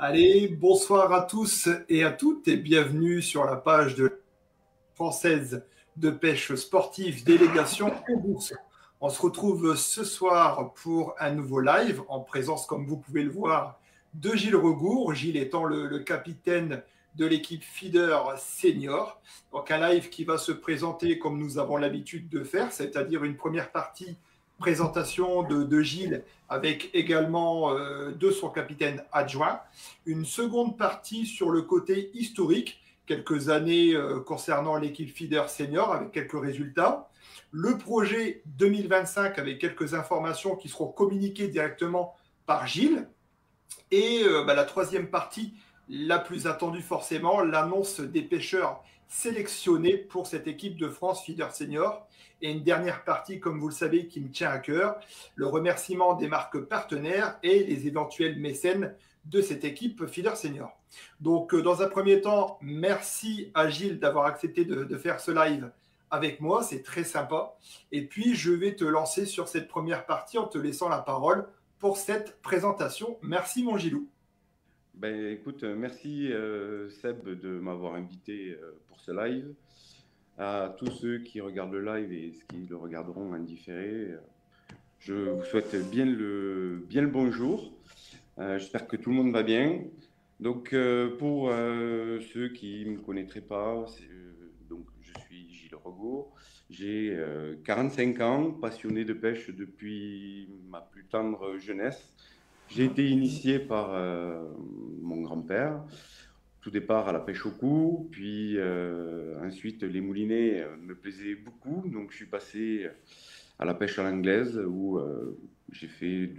Allez, bonsoir à tous et à toutes et bienvenue sur la page de française de pêche sportive délégation Bourse. On se retrouve ce soir pour un nouveau live en présence, comme vous pouvez le voir, de Gilles Regour. Gilles étant le capitaine de l'équipe Feeder Senior. Donc un live qui va se présenter comme nous avons l'habitude de faire, c'est-à-dire une première partie présentation de Gilles avec également de son capitaine adjoint. Une seconde partie sur le côté historique, quelques années concernant l'équipe Feeder Senior avec quelques résultats. Le projet 2025 avec quelques informations qui seront communiquées directement par Gilles. Et la troisième partie, la plus attendue forcément, l'annonce des pêcheurs sélectionnés pour cette équipe de France Feeder Senior. Et une dernière partie, comme vous le savez, qui me tient à cœur, le remerciement des marques partenaires et les éventuels mécènes de cette équipe Feeder Senior. Donc, dans un premier temps, merci à Gilles d'avoir accepté de faire ce live avec moi, c'est très sympa. Et puis, je vais te lancer sur cette première partie en te laissant la parole pour cette présentation. Merci mon Gilou. Ben, écoute, merci Seb de m'avoir invité pour ce live. À tous ceux qui regardent le live et ceux qui le regarderont en différé, je vous souhaite bien le bonjour. J'espère que tout le monde va bien. Donc, pour ceux qui ne me connaîtraient pas, donc, je suis Gilles Regaud. J'ai 45 ans, passionné de pêche depuis ma plus tendre jeunesse. J'ai été initié par mon grand-père, tout départ à la pêche au cou, puis ensuite les moulinets me plaisaient beaucoup, donc je suis passé à la pêche à l'anglaise où j'ai fait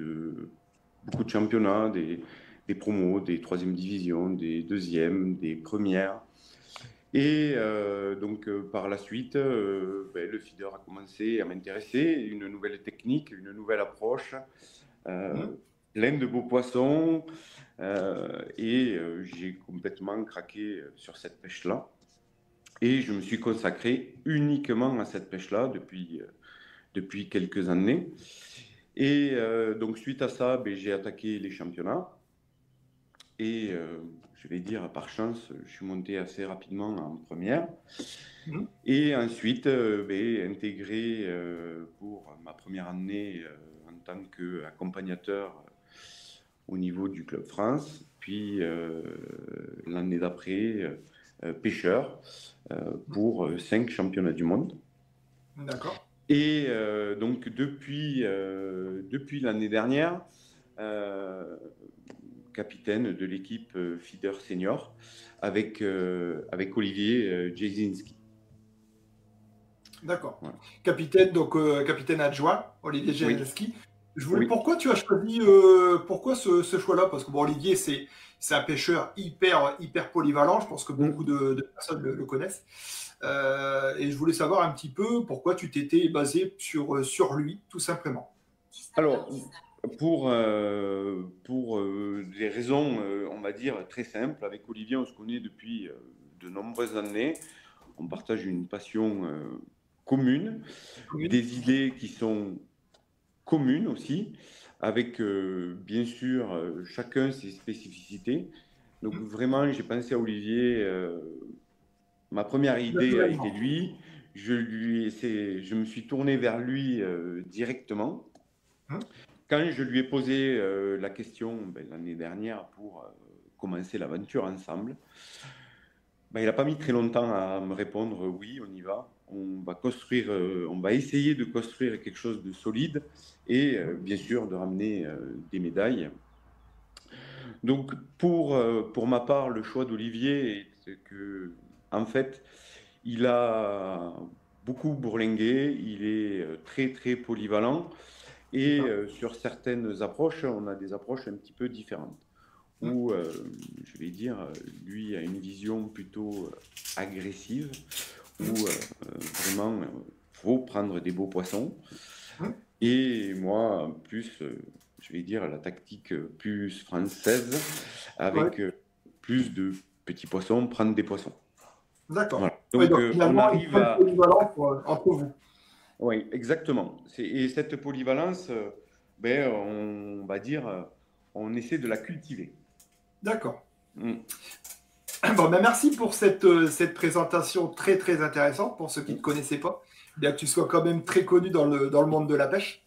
beaucoup de championnats, des promos, des troisième divisions, des deuxièmes, des premières. Et donc par la suite, le feeder a commencé à m'intéresser, une nouvelle technique, une nouvelle approche. Plein de beaux poissons et j'ai complètement craqué sur cette pêche-là. Et je me suis consacré uniquement à cette pêche-là depuis quelques années. Et donc suite à ça, j'ai attaqué les championnats. Et je vais dire, par chance, je suis monté assez rapidement en première. Et ensuite, intégré pour ma première année en tant qu'accompagnateur au niveau du Club France, puis l'année d'après, pêcheur pour 5 championnats du monde. D'accord. Et donc depuis l'année dernière, capitaine de l'équipe Feeder Senior avec Olivier Jasinski. D'accord. Voilà. Capitaine, donc capitaine adjoint, Olivier Jasinski. Oui. Pourquoi tu as choisi pourquoi ce choix-là? Parce que bon, Olivier, c'est un pêcheur hyper polyvalent. Je pense que beaucoup de personnes le connaissent. Et je voulais savoir un petit peu pourquoi tu t'étais basé sur lui, tout simplement. Alors, pour des raisons, on va dire, très simples. Avec Olivier, on se connaît depuis de nombreuses années. On partage une passion commune, des idées qui sont communes aussi, avec bien sûr chacun ses spécificités. Donc vraiment, j'ai pensé à Olivier. Ma première idée a été lui. Je me suis tourné vers lui directement. Quand je lui ai posé la question l'année dernière pour commencer l'aventure ensemble, il n'a pas mis très longtemps à me répondre oui, on y va. On va essayer de construire quelque chose de solide et bien sûr de ramener des médailles. Donc pour ma part, le choix d'Olivier est que, en fait, il a beaucoup bourlingué, il est très polyvalent et sur certaines approches, on a des approches un petit peu différentes. Où, je vais dire, lui a une vision plutôt agressive, où vraiment, faut prendre des beaux poissons. Et moi, plus, je vais dire, la tactique plus française, avec plus de petits poissons, prendre des poissons. D'accord. Voilà. Donc, on arrive à... polyvalence entre vous. Oui, exactement. Et cette polyvalence, on va dire, on essaie de la cultiver. D'accord. Mm. Bon, ben merci pour cette présentation très très intéressante pour ceux qui ne te connaissaient pas. Bien que tu sois quand même très connu dans le monde de la pêche.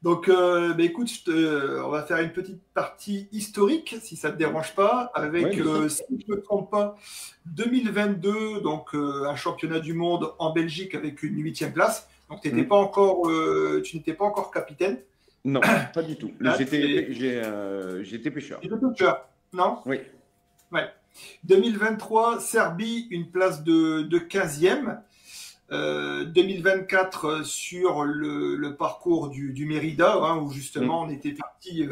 Donc, ben écoute, on va faire une petite partie historique, si ça ne te dérange pas, Ouais, avec, bien sûr. si je ne me trompe pas, 2022, donc un championnat du monde en Belgique avec une huitième place. Donc, Mm. tu n'étais pas encore capitaine. Non, pas du tout. Hein, J'étais pêcheur. tu étais pêcheur, non? Oui. Ouais. 2023, Serbie, une place de 15e. 2024 sur le parcours du Mérida, hein, où justement Mm. on était parti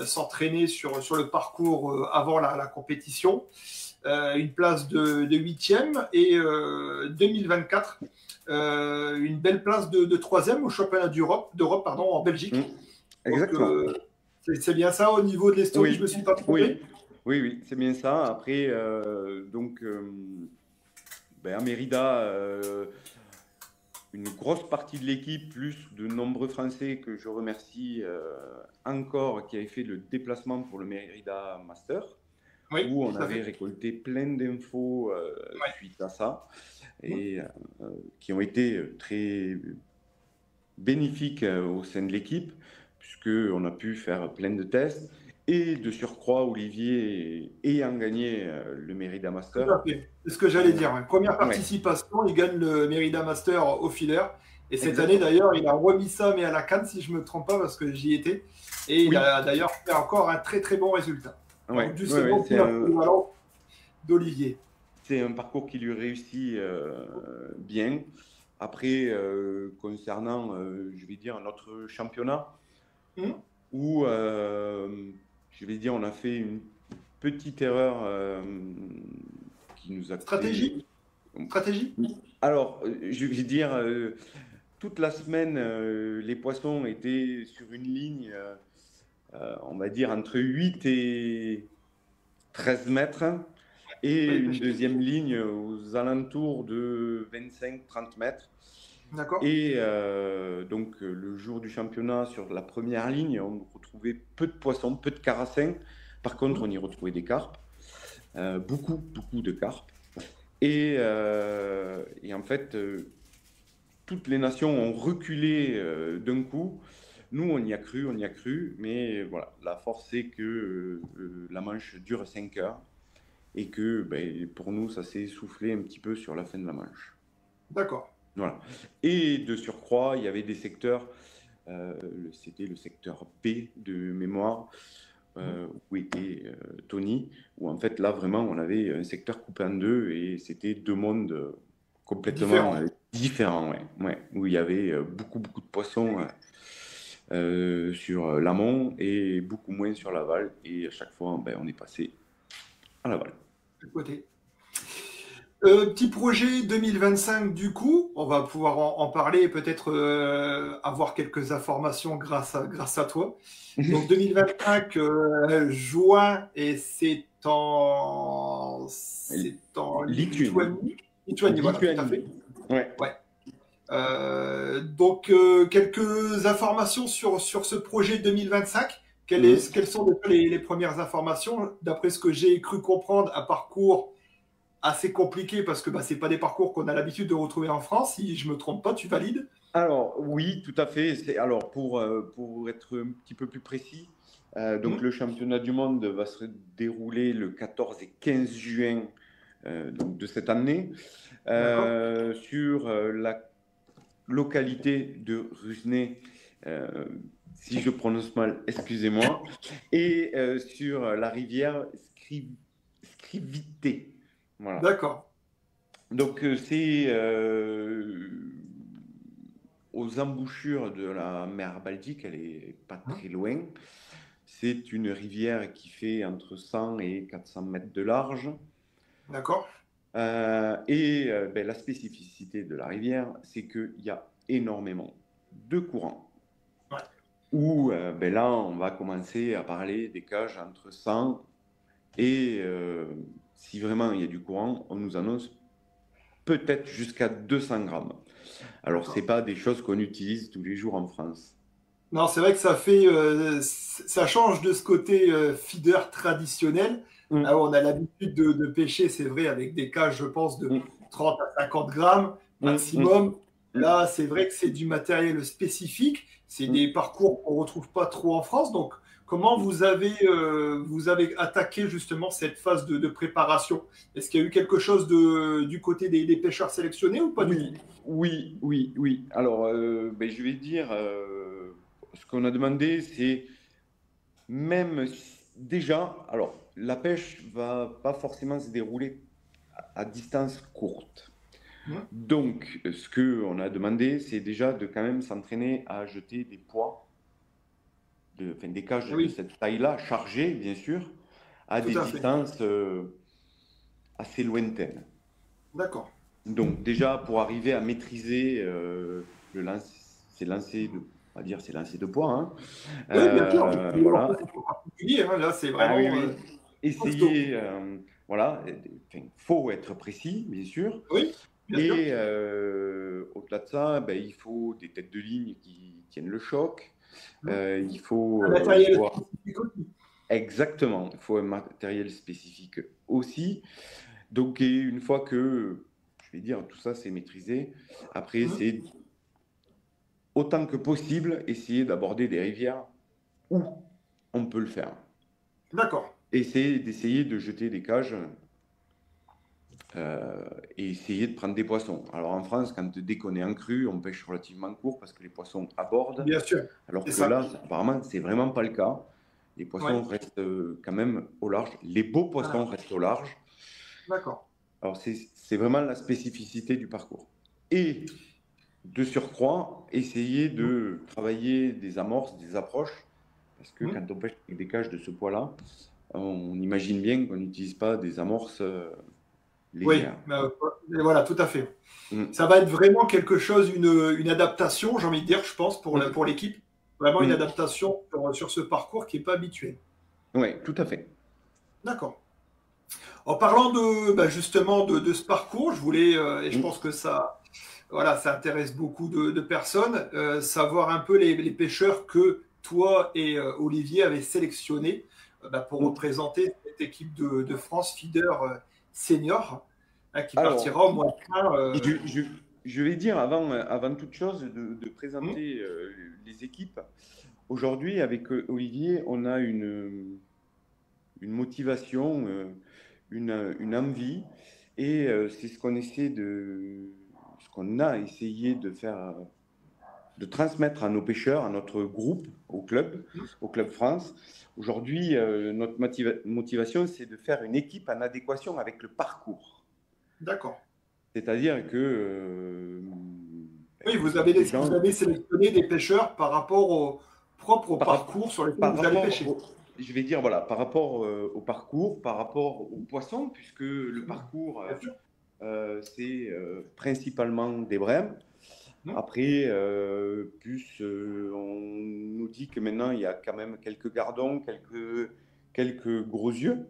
s'entraîner sur le parcours avant la compétition. Une place de 8e et 2024, une belle place de 3e au championnat d'Europe pardon, en Mm. Belgique. Donc Exactement. c'est bien ça au niveau de l'Estonie, je me Oui, suis pas trompé. oui, oui, oui, c'est bien ça. Après, ben, à Mérida, une grosse partie de l'équipe, plus de nombreux Français que je remercie encore, qui avaient fait le déplacement pour le Mérida Master, Oui, où on tout à avait fait. récolté plein d'infos Ouais. suite à ça, Mmh. et qui ont été très bénéfiques au sein de l'équipe, puisqu'on a pu faire plein de tests. Et de surcroît, Olivier ayant gagné le Mérida Tout Master, à fait. C'est ce que j'allais on- dire. Ouais. Première ouais, participation, il gagne le Merida Master au filaire. Et cette année, exactement. d'ailleurs, il a remis ça, mais à la canne, si je ne me trompe pas, parce que j'y étais. Et il Oui, a d'ailleurs fait encore un très très bon résultat. Donc, ouais, ouais, ouais, justement, pour la polyvalence d'Olivier. c'est un parcours qui lui réussit bien. Après, concernant, je vais dire, notre championnat, Hum. où, je vais dire, on a fait une petite erreur qui nous a coûté. Stratégie? Stratégie? Alors, je vais dire, toute la semaine, les poissons étaient sur une ligne, on va dire, entre 8 et 13 mètres, et Oui, une pêché. deuxième ligne aux alentours de 25-30 mètres. D'accord. Et donc, le jour du championnat, sur la première ligne, on retrouvait peu de poissons, peu de carassins. Par contre, Hum. on y retrouvait des carpes, beaucoup, beaucoup de carpes. Et en fait, toutes les nations ont reculé d'un coup. Nous, on y a cru, mais voilà, la force c'est que la manche dure 5 heures et que ben, pour nous, ça s'est essoufflé un petit peu sur la fin de la manche. D'accord. Voilà. Et de surcroît, il y avait des secteurs, c'était le secteur B de mémoire, Hum. où était Tony, où en fait là vraiment on avait un secteur coupé en deux et c'était deux mondes complètement Différent. différents, ouais, ouais, où il y avait beaucoup beaucoup de poissons sur l'amont et beaucoup moins sur l'aval, et à chaque fois ben, on est passé à l'aval. De côté. Petit projet 2025 du coup, on va pouvoir en parler et peut-être avoir quelques informations grâce à toi. Donc 2025, juin, et c'est en Lituanie. Lituanie. Lituanie, voilà, tout à fait. Lituanie. Ouais. Ouais. Donc quelques informations sur ce projet 2025. Mhm. Quelles sont déjà les premières informations? D'après ce que j'ai cru comprendre, un parcours assez compliqué parce que bah, ce pas des parcours qu'on a l'habitude de retrouver en France. Si je me trompe pas, tu valides? Alors, oui, tout à fait. Alors, pour être un petit peu plus précis, donc Hmm. le championnat du monde va se dérouler le 14 et 15 juin donc de cette année D'accord. sur la localité de Rusney, euh, si je prononce mal, excusez-moi, et sur la rivière Scrivité. Voilà. D'accord. Donc, c'est aux embouchures de la mer Baltique, elle est pas Hmm. très loin. C'est une rivière qui fait entre 100 et 400 mètres de large. D'accord. Ben, la spécificité de la rivière, c'est qu'il y a énormément de courants. Ouais. Où ben là, on va commencer à parler des cages entre 100 et, si vraiment il y a du courant, on nous annonce peut-être jusqu'à 200 grammes. Alors, ce D'accord. n'est pas des choses qu'on utilise tous les jours en France. Non, c'est vrai que ça change de ce côté feeder traditionnel. Alors, on a l'habitude de pêcher, c'est vrai, avec des cages, je pense, de 30 à 50 grammes maximum. Là, c'est vrai que c'est du matériel spécifique. C'est des parcours qu'on ne retrouve pas trop en France. Donc, comment vous avez attaqué justement cette phase de préparation? Est-ce qu'il y a eu quelque chose du côté des pêcheurs sélectionnés ou pas du tout? Oui. Alors, je vais dire, ce qu'on a demandé, c'est déjà, alors, la pêche va pas forcément se dérouler à distance courte. Donc, ce qu'on a demandé, c'est déjà de quand même s'entraîner à jeter des poids, des cages de cette taille-là, chargées, bien sûr, à des distances assez lointaines. D'accord. Donc, déjà, pour arriver à maîtriser ces lancers de poids. Hein. Oui, bien sûr. Voilà. C'est particulier, hein, là, c'est vraiment. Oui. Essayer, voilà, il faut être précis, bien sûr. Oui, bien sûr. Et au-delà de ça, il faut des têtes de ligne qui tiennent le choc. Il faut un matériel spécifique aussi. Exactement, il faut un matériel spécifique aussi. Donc, et une fois que, je vais dire, tout ça c'est maîtrisé, après c'est autant que possible essayer d'aborder des rivières où on peut le faire. D'accord. D'essayer de jeter des cages et essayer de prendre des poissons. Alors en France, dès qu'on est en crue, on pêche relativement court parce que les poissons abordent. Bien sûr. Alors que là, apparemment, c'est vraiment pas le cas. Les poissons restent quand même au large. Les beaux poissons restent au large. D'accord. Alors c'est vraiment la spécificité du parcours. Et de surcroît, essayer de travailler des amorces, des approches, parce que quand on pêche avec des cages de ce poids-là, on imagine bien qu'on n'utilise pas des amorces légères. Oui, voilà, tout à fait. Ça va être vraiment quelque chose, une adaptation, j'ai envie de dire, je pense, pour l'équipe. Vraiment une adaptation sur ce parcours qui n'est pas habituel. Oui, tout à fait. D'accord. En parlant justement de ce parcours, je voulais, et je pense que ça intéresse beaucoup de personnes, savoir un peu les pêcheurs que toi et Olivier avez sélectionnés pour représenter cette équipe de France Feeder Senior qui partira au mois de juin. Je vais dire avant toute chose de présenter les équipes. Aujourd'hui, avec Olivier, on a une motivation, une envie, et c'est ce qu'on a essayé de faire, de transmettre à nos pêcheurs, à notre groupe, au club France. Aujourd'hui, notre motivation, c'est de faire une équipe en adéquation avec le parcours. D'accord. C'est-à-dire que oui, vous avez sélectionné des pêcheurs par rapport au parcours sur lequel vous allez pêcher. Je vais dire, voilà, par rapport au parcours, par rapport aux poissons, puisque le parcours, c'est principalement des brèmes. Après, on nous dit que maintenant, il y a quand même quelques gardons, quelques gros yeux.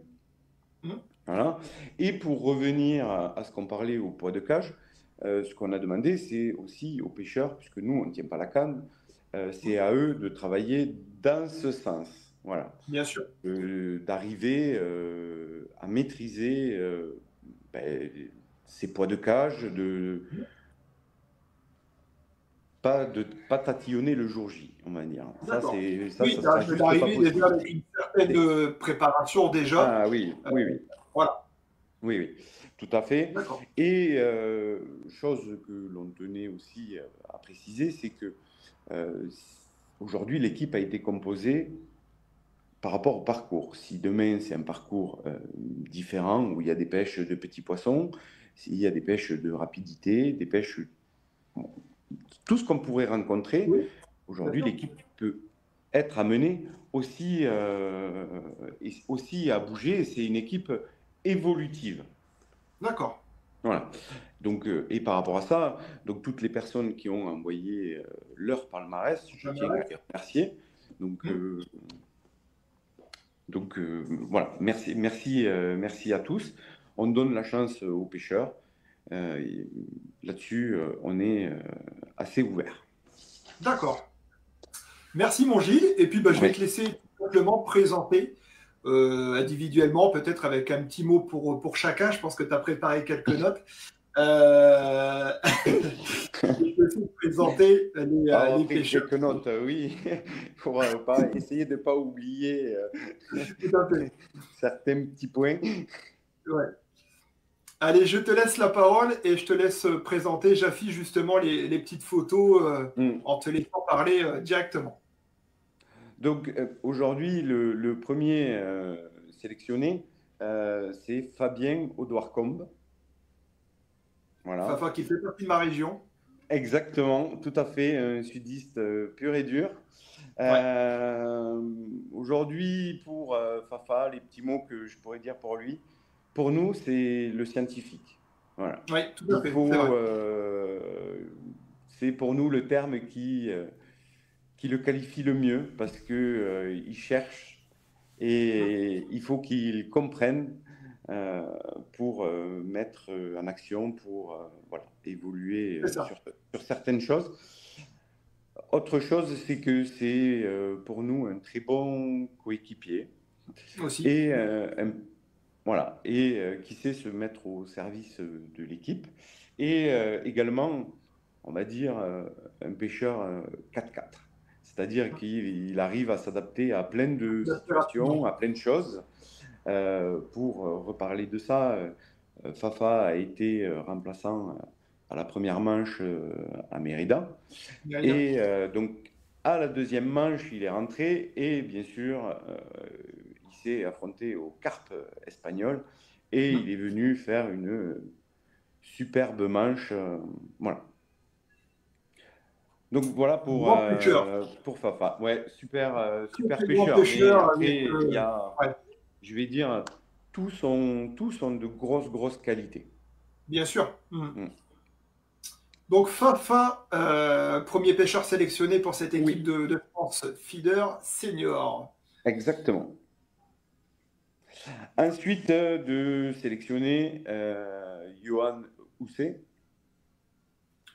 Voilà. Et pour revenir à ce qu'on parlait au poids de cage, ce qu'on a demandé, c'est aussi aux pêcheurs, puisque nous, on ne tient pas la canne, c'est à eux de travailler dans ce sens. Voilà. Bien sûr. D'arriver à maîtriser ces poids de cage, pas tatillonner le jour J, on va dire. Ça, d'arriver déjà avec une certaine préparation déjà. Ah oui. Voilà. Oui, tout à fait. Et chose que l'on tenait aussi à préciser, c'est que aujourd'hui, l'équipe a été composée par rapport au parcours. Si demain, c'est un parcours différent, où il y a des pêches de petits poissons, s'il y a des pêches de rapidité, des pêches... tout ce qu'on pourrait rencontrer, aujourd'hui, l'équipe peut être amenée aussi à bouger. C'est une équipe évolutive. D'accord. Voilà. Donc, et par rapport à ça, donc toutes les personnes qui ont envoyé leur palmarès, je tiens à les remercier. Donc voilà, merci à tous. On donne la chance aux pêcheurs. Là-dessus, on est assez ouvert. D'accord. Merci mon Gilles. Et puis je vais te laisser simplement présenter individuellement, peut-être avec un petit mot pour chacun. Je pense que tu as préparé quelques notes. Je peux aussi présenter les pêcheurs. Quelques notes, oui, pour essayer de ne pas oublier Tout à fait. certains petits points. Ouais. Allez, je te laisse la parole et je te laisse présenter. J'affiche justement les petites photos en te laissant parler directement. Donc aujourd'hui, le premier sélectionné, c'est Fabien Audouard-Combe. Voilà. Fafa qui fait partie de ma région. Exactement, tout à fait, un sudiste pur et dur. Aujourd'hui, pour Fafa, les petits mots que je pourrais dire pour lui, pour nous, c'est le scientifique. Voilà. Oui, tout à fait. C'est pour nous le terme qui le qualifie le mieux parce que il cherche et il faut qu'il comprenne pour mettre en action, pour voilà, évoluer sur certaines choses. Autre chose, c'est que c'est pour nous un très bon coéquipier aussi. et voilà, et qui sait se mettre au service de l'équipe et également, on va dire, un pêcheur 4-4. C'est-à-dire qu'il arrive à s'adapter à plein de situations, à plein de choses. Pour reparler de ça, Fafa a été remplaçant à la première manche à Mérida. Et donc, à la deuxième manche, il est rentré et bien sûr, il s'est affronté aux carpes espagnoles et il est venu faire une superbe manche. Voilà. Donc voilà pour Fafa. Ouais, super pêcheur. Mais après, il y a, je vais dire, tous sont de grosses qualités. Bien sûr. Donc Fafa, premier pêcheur sélectionné pour cette équipe de France Feeder Senior. Exactement. Ensuite de sélectionner Johan Housset.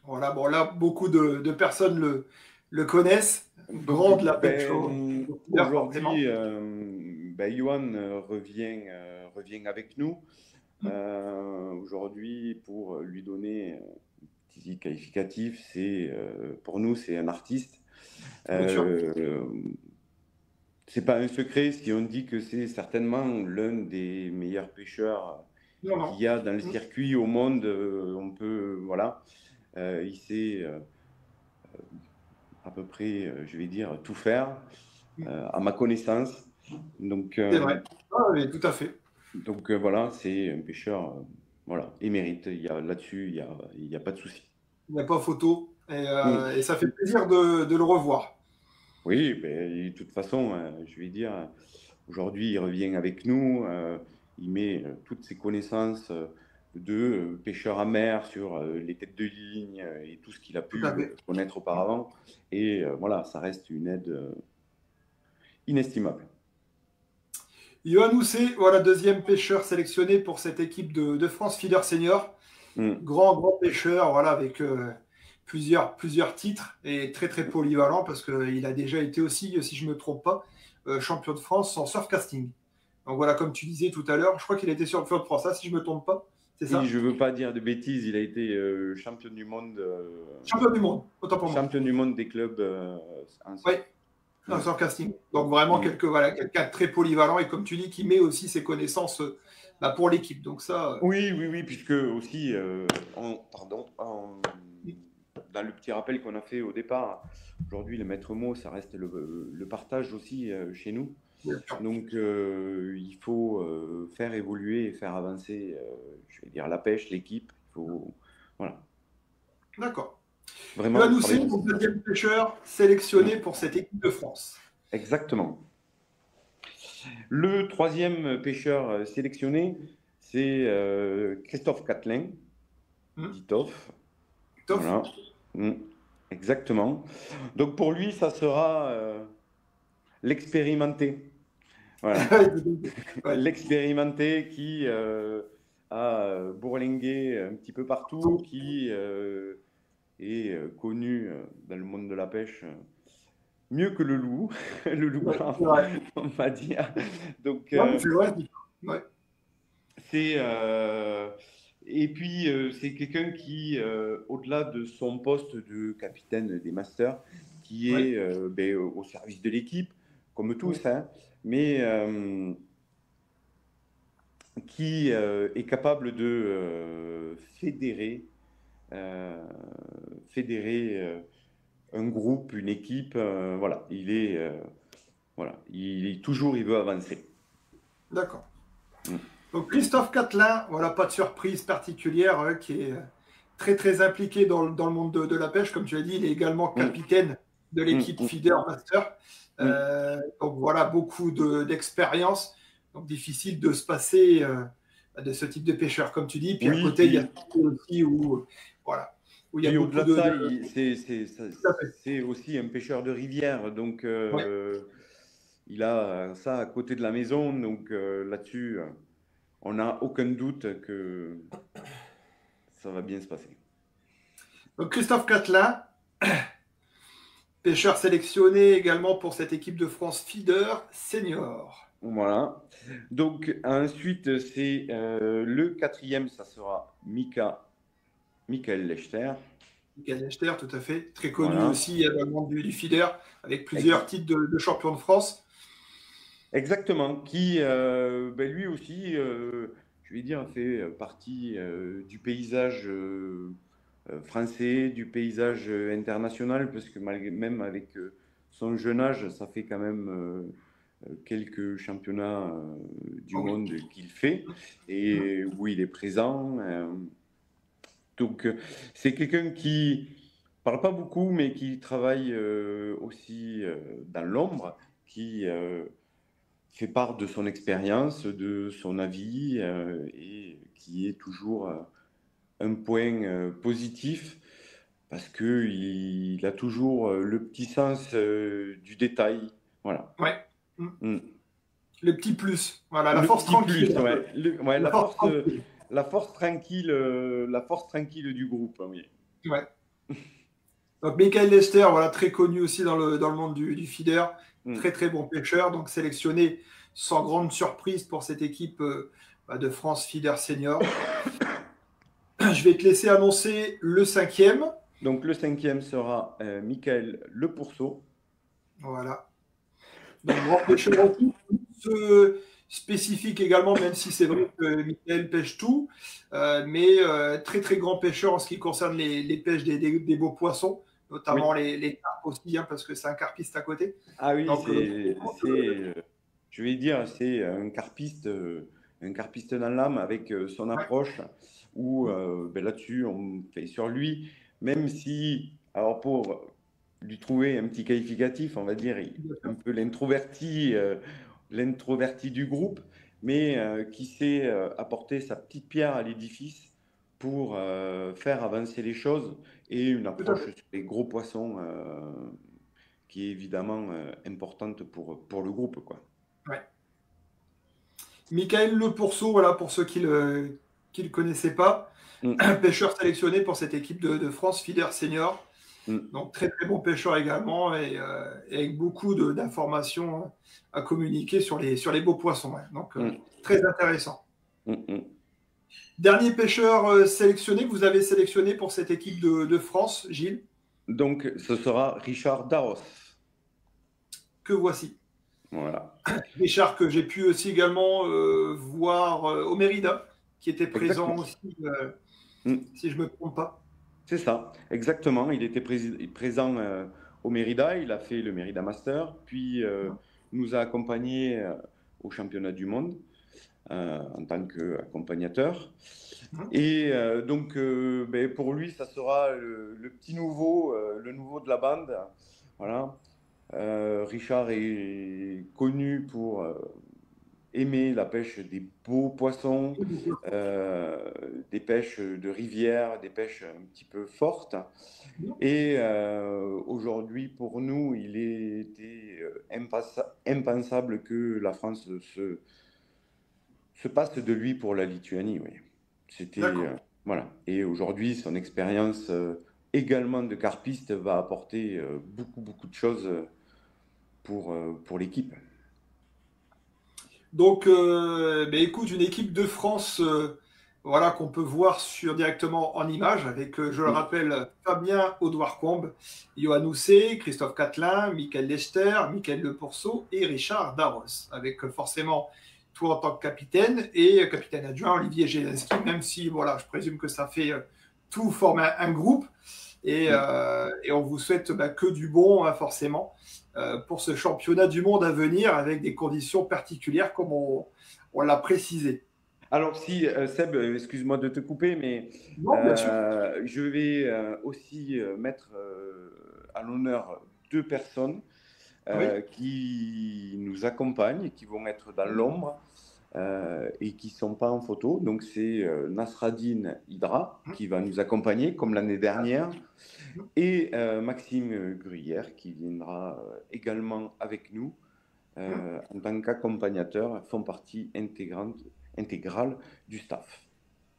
Voilà, bon là, beaucoup de personnes le connaissent. Grand de la pêche. Aujourd'hui, Johan revient avec nous. Aujourd'hui, pour lui donner un petit qualificatif, pour nous, c'est un artiste. C'est pas un secret si on dit que c'est certainement l'un des meilleurs pêcheurs qu'il y a dans le circuit au monde. On peut, voilà, il sait à peu près, je vais dire, tout faire, à ma connaissance. Donc, c'est vrai, oui, tout à fait. Donc voilà, c'est un pêcheur, voilà, émérite. Là-dessus, il y a pas de souci. Il n'y a pas photo et ça fait plaisir de le revoir. Oui, de toute façon, je vais dire, aujourd'hui, il revient avec nous, il met toutes ses connaissances de pêcheur à mer sur les têtes de ligne et tout ce qu'il a pu connaître auparavant. Et voilà, ça reste une aide inestimable. Johan Housset, voilà, deuxième pêcheur sélectionné pour cette équipe de France Feeder Senior. Grand pêcheur, voilà, avec plusieurs titres et très polyvalent parce qu'il a déjà été aussi, si je ne me trompe pas, champion de France en surfcasting. Donc voilà, comme tu disais tout à l'heure, je crois qu'il a été champion de France, si je ne me trompe pas. C'est ça ? Je ne veux pas dire de bêtises, il a été champion du monde. Champion du monde, autant pour moi. Champion du monde des clubs Oui, en surfcasting. Donc vraiment quelqu'un de très polyvalent et comme tu dis, qui met aussi ses connaissances pour l'équipe. Donc ça. Oui, puisque aussi, dans le petit rappel qu'on a fait au départ, aujourd'hui, le maître mot, ça reste le partage aussi chez nous. Donc, il faut faire évoluer et faire avancer, je vais dire, la pêche, l'équipe. Voilà. D'accord. Vraiment. Johan Housset, mon deuxième pêcheur sélectionné pour cette équipe de France. Exactement. Le troisième pêcheur sélectionné, c'est Christophe Catelin, dit Toff. Voilà. Exactement. Donc pour lui, ça sera l'expérimenté. Voilà. L'expérimenté qui a bourlingué un petit peu partout, qui est connu dans le monde de la pêche mieux que le loup, le loup Ouais, blanc, c'est vrai. on va dire. Donc, Non, mais c'est vrai. Ouais. c'est et puis c'est quelqu'un qui, au-delà de son poste de capitaine des Masters, qui Ouais. est au service de l'équipe, comme Ouais. tous, hein, mais qui est capable de euh, fédérer un groupe, une équipe. Voilà, voilà, toujours, il veut avancer. D'accord. Mm. Donc Christophe Catelin, voilà, pas de surprise particulière, qui est très très impliqué dans le monde de la pêche. Comme tu as dit, il est également Mm, capitaine de mm, l'équipe mm, Feeder Master. mm. Donc voilà, beaucoup d'expérience. Donc difficile de se passer de ce type de pêcheur, comme tu dis. Puis à Oui, côté, il y a puis aussi où, voilà, où il y a Puis beaucoup au-delà de ça, tout à fait. c'est aussi un pêcheur de rivière, donc Ouais. il a ça à côté de la maison, donc là-dessus, on n'a aucun doute que ça va bien se passer. Donc Christophe Catelin, pêcheur sélectionné également pour cette équipe de France Feeder Senior. Voilà. Donc ensuite, c'est le quatrième, ça sera Michael Lechter. Michael Echter, tout à fait. Très connu Voilà. aussi dans le monde du feeder, avec plusieurs Ex- titres de champion de France. Exactement. Qui, lui aussi, je vais dire, fait partie du paysage français, du paysage international, parce que même avec son jeune âge, ça fait quand même quelques championnats du Oh oui. monde qu'il fait et où il est présent. Donc, c'est quelqu'un qui parle pas beaucoup, mais qui travaille aussi dans l'ombre, qui fait part de son expérience, de son avis et qui est toujours un point positif parce qu'il a toujours le petit sens du détail. Voilà. Ouais. Mm. Mm. Le petit plus. Voilà, la Le force petit plus, tranquille. ouais. Ouais, La force tranquille. la force tranquille du groupe, oui. Ouais. Donc Michael Lester, voilà, très connu aussi dans le monde du feeder. Mm. Très très bon pêcheur. Donc sélectionné sans grande surprise pour cette équipe de France Feeder Senior. Je vais te laisser annoncer le cinquième. Donc le cinquième sera Michael Le Pourceau. Voilà. Donc, grand pêcheur aussi, spécifique également, même si c'est vrai que Michael pêche tout, mais très très grand pêcheur en ce qui concerne les pêches des beaux poissons, Oui. notamment les carpes aussi, hein, parce que c'est un carpiste à côté. Ah oui, Donc, je vais dire, c'est un carpiste dans l'âme avec son ouais, approche où là-dessus, on fait sur lui, même si, alors pour lui trouver un petit qualificatif, on va dire, bien un sûr. peu l'introverti du groupe, mais qui sait apporter sa petite pierre à l'édifice pour faire avancer les choses et une Tout à approche fait. sur les gros poissons qui est évidemment importante pour le groupe, quoi. Ouais. Michael Le Pourceau, voilà, pour ceux qui le connaissaient pas, Mm, pêcheur sélectionné pour cette équipe de France Feeder Senior. mm, Donc très très bon pêcheur également et avec beaucoup d'informations à communiquer sur les beaux poissons. Ouais. Donc mm, très intéressant. mm, mm. Dernier pêcheur sélectionné que vous avez sélectionné pour cette équipe de France, Gilles, Donc, ce sera Richard Daros. que voici. Voilà, Richard que j'ai pu aussi également voir au Mérida, qui était présent exactement. aussi, Mm. si je ne me trompe pas. C'est ça, exactement. Il était présent au Mérida, il a fait le Mérida Master, puis nous a accompagnés au championnat du monde en tant qu'accompagnateur. Et donc, pour lui, ça sera le petit nouveau, le nouveau de la bande. Voilà. Richard est connu pour aimer la pêche des beaux poissons, des pêches de rivière, des pêches un petit peu fortes. Et aujourd'hui, pour nous, il était impensable que la France se passe de lui pour la Lituanie. Oui. C'était D'accord. voilà. Et aujourd'hui, son expérience également de carpiste va apporter beaucoup beaucoup de choses pour l'équipe. Donc, écoute, une équipe de France, voilà, qu'on peut voir directement en image avec, je le rappelle, Fabien Audouard-Combe, Johan Housset, Christophe Catelin, Michael Lester, Michael Le Pourceau et Richard Darros, avec forcément toi en tant que capitaine et capitaine adjoint Olivier Jelenski, même si, voilà, je présume que ça fait tout forme un groupe et on vous souhaite que du bon, hein, forcément. Pour ce championnat du monde à venir avec des conditions particulières comme on l'a précisé. Alors si, Seb, excuse-moi de te couper, mais Non, bien sûr. je vais aussi mettre à l'honneur deux personnes Oui. qui nous accompagnent, qui vont être dans l'ombre et qui ne sont pas en photo. Donc c'est Nasradine Hydra qui va nous accompagner comme l'année dernière et Maxime Gruyère qui viendra également avec nous en tant qu'accompagnateur, font partie intégrale du staff.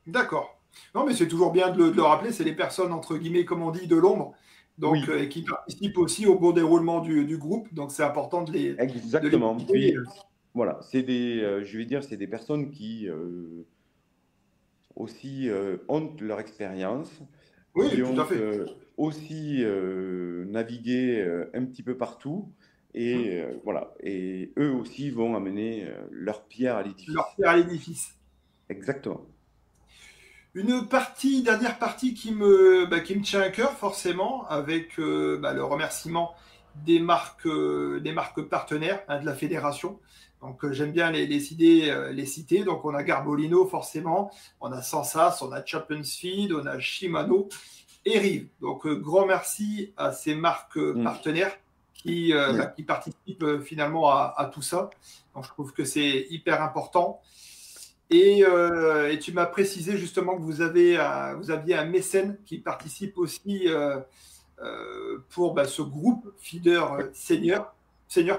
D'accord. Non, mais c'est toujours bien de le rappeler, c'est les personnes, entre guillemets, comme on dit, de l'ombre, donc Oui, qui participent aussi au bon déroulement du groupe. Donc c'est important de exactement. les Puis voilà, c'est je vais dire, c'est des personnes qui aussi ont leur expérience, Oui, qui tout à ont fait. aussi navigué un petit peu partout. Et voilà, et eux aussi vont amener leur pierre à Leur l'édifice. pierre à l'édifice. Exactement. Dernière partie qui me tient à cœur forcément, avec le remerciement des marques partenaires, hein, de la fédération. Donc j'aime bien les citer. Donc on a Garbolino forcément, on a Sansas, on a Champions Feed, on a Shimano et Rive. Donc grand merci à ces marques partenaires qui participent finalement à tout ça. Donc je trouve que c'est hyper important. Et tu m'as précisé justement que vous aviez un mécène qui participe aussi pour ce groupe feeder senior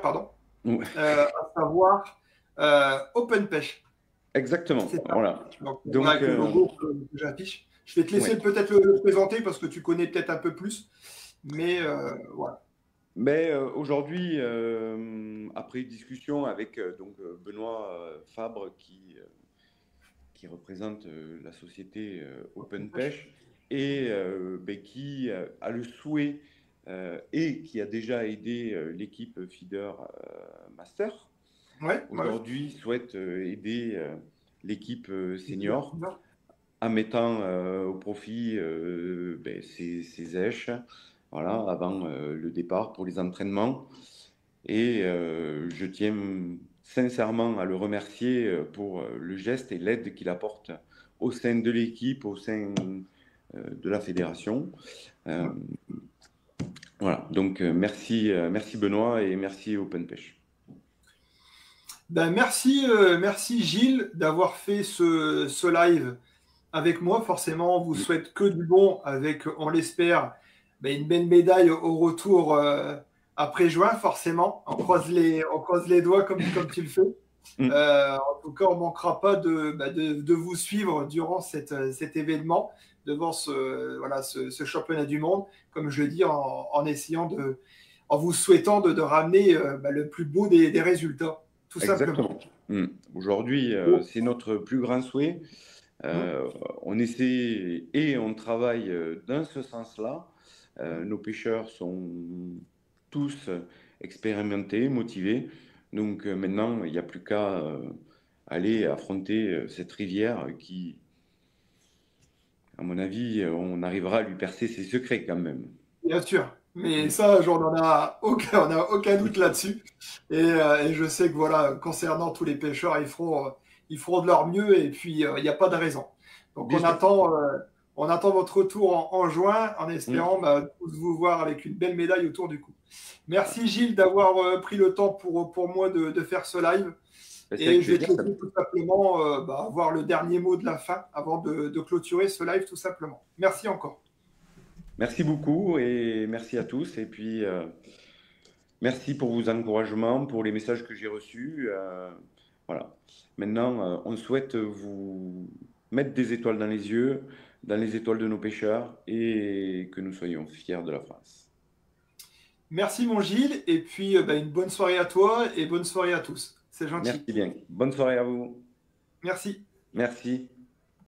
pardon, Ouais. à savoir Open Pêche. Exactement, C'est ça. voilà. Donc, voilà, Donc, avec le logo que j'affiche. Je vais te laisser ouais. peut-être le présenter parce que tu connais peut-être un peu plus. Mais voilà. Mais aujourd'hui, après discussion avec Benoît Fabre qui représente la société Open Pêche et qui a le souhait et qui a déjà aidé l'équipe Feeder Master, Ouais, ouais. aujourd'hui souhaite aider l'équipe Ouais. senior en mettant au profit ses éches, voilà, avant le départ pour les entraînements. Et je tiens sincèrement à le remercier pour le geste et l'aide qu'il apporte au sein de l'équipe, au sein de la fédération. Voilà, donc merci, merci Benoît et merci Open Pêche. Merci Gilles d'avoir fait ce live avec moi. Forcément, on vous souhaite que du bon avec, on l'espère, une belle médaille au retour après juin, forcément. On croise les doigts comme tu le fais. Mm. En tout cas, on ne manquera pas de vous suivre durant cet événement, devant ce championnat du monde, comme je le dis, en vous souhaitant de ramener le plus beau des résultats, tout simplement. Exactement. Mm. Aujourd'hui, c'est notre plus grand souhait. On essaie et on travaille dans ce sens-là. Nos pêcheurs sont tous expérimentés, motivés. Donc maintenant, il n'y a plus qu'à aller affronter cette rivière qui, à mon avis, on arrivera à lui percer ses secrets quand même. Bien sûr, mais Mm. ça, on a aucun doute là-dessus. Et je sais que voilà, concernant tous les pêcheurs, ils feront de leur mieux et puis il n'y a pas de raison. Donc Bien sûr. on attend votre retour en juin en Mm. espérant tous vous voir avec une belle médaille autour du cou. Merci Gilles d'avoir pris le temps pour moi de faire ce live. Ben, c'est Et avec je vais te plaisir, ça. laisser tout simplement avoir le dernier mot de la fin avant de clôturer ce live tout simplement. Merci encore. Merci beaucoup et merci à tous. Et puis, merci pour vos encouragements, pour les messages que j'ai reçus. Voilà. Maintenant, on souhaite vous mettre des étoiles dans les yeux, dans les étoiles de nos pêcheurs et que nous soyons fiers de la France. Merci mon Gilles, et puis une bonne soirée à toi et bonne soirée à tous. C'est gentil. Merci bien. Bonne soirée à vous. Merci. Merci.